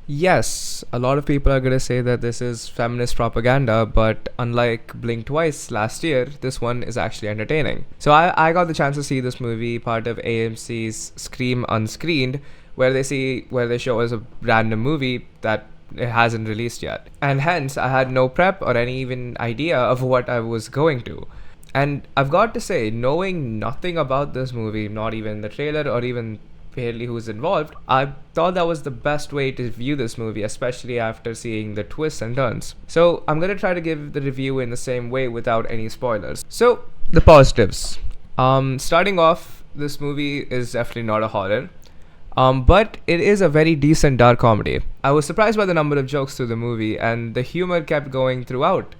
Yes, a lot of people are going to say that this is feminist propaganda, but unlike Blink Twice last year, this one is actually entertaining. So I got the chance to see this movie, part of AMC's Scream Unscreened, where they show us a random movie that it hasn't released yet. And hence, I had no prep or any even idea of what I was going to. And I've got to say, knowing nothing about this movie, not even the trailer or even barely who's involved, I thought that was the best way to view this movie, especially after seeing the twists and turns. So I'm gonna try to give the review in the same way without any spoilers. So the positives. Starting off, this movie is definitely not a horror. But it is a very decent dark comedy. I was surprised by the number of jokes through the movie, and the humor kept going throughout.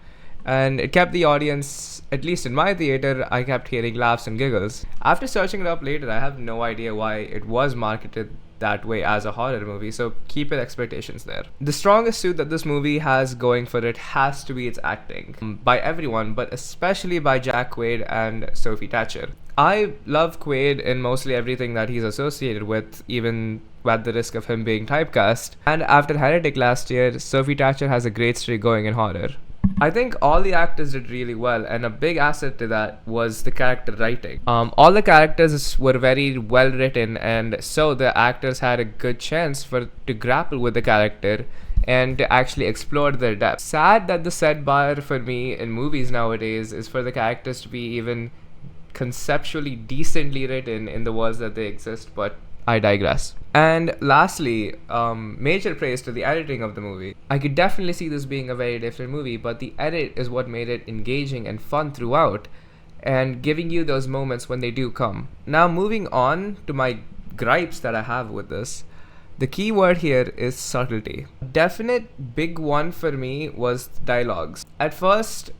And it kept the audience, at least in my theater, I kept hearing laughs and giggles. After searching it up later, I have no idea why it was marketed that way as a horror movie, so keep your expectations there. The strongest suit that this movie has going for it has to be its acting, by everyone, but especially by Jack Quaid and Sophie Thatcher. I love Quaid in mostly everything that he's associated with, even at the risk of him being typecast. And after Heretic last year, Sophie Thatcher has a great streak going in horror. I think all the actors did really well, and a big asset to that was the character writing. All the characters were very well written, and so the actors had a good chance to grapple with the character and to actually explore their depth. Sad that the set bar for me in movies nowadays is for the characters to be even conceptually decently written in the worlds that they exist, but I digress. And lastly, major praise to the editing of the movie. I could definitely see this being a very different movie, but the edit is what made it engaging and fun throughout, and giving you those moments when they do come. Now, moving on to my gripes that I have with this. The key word here is subtlety. Definite big one for me was dialogues. At first,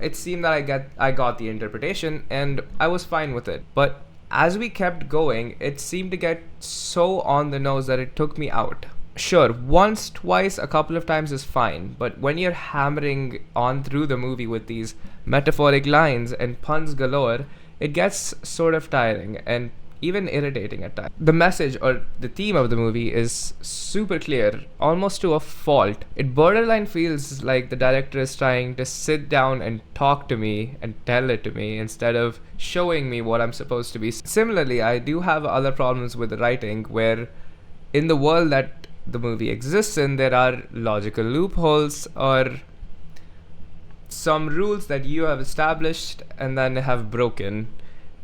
it seemed that I got the interpretation, and I was fine with it. But as we kept going, it seemed to get so on the nose that it took me out. Sure, once, twice, a couple of times is fine, but when you're hammering on through the movie with these metaphoric lines and puns galore, it gets sort of tiring and even irritating at times. The message or the theme of the movie is super clear, almost to a fault. It borderline feels like the director is trying to sit down and talk to me and tell it to me instead of showing me what I'm supposed to be. Similarly, I do have other problems with the writing where in the world that the movie exists in, there are logical loopholes or some rules that you have established and then have broken.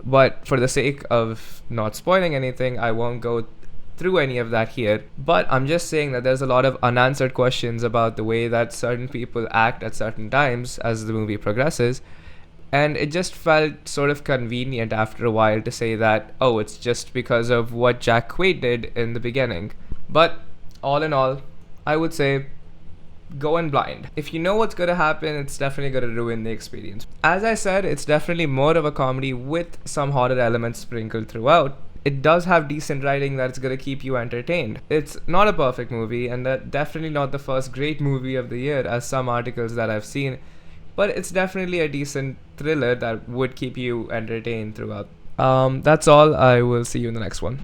But for the sake of not spoiling anything, I won't go through any of that here. But I'm just saying that there's a lot of unanswered questions about the way that certain people act at certain times as the movie progresses. And it just felt sort of convenient after a while to say that, oh, it's just because of what Jack Quaid did in the beginning. But all in all, I would say go in blind. If you know what's gonna happen, it's definitely gonna ruin the experience. As I said, it's definitely more of a comedy with some horror elements sprinkled throughout. It does have decent writing that's gonna keep you entertained. It's not a perfect movie, and definitely not the first great movie of the year, as some articles that I've seen, but it's definitely a decent thriller that would keep you entertained throughout. That's all. I will see you in the next one.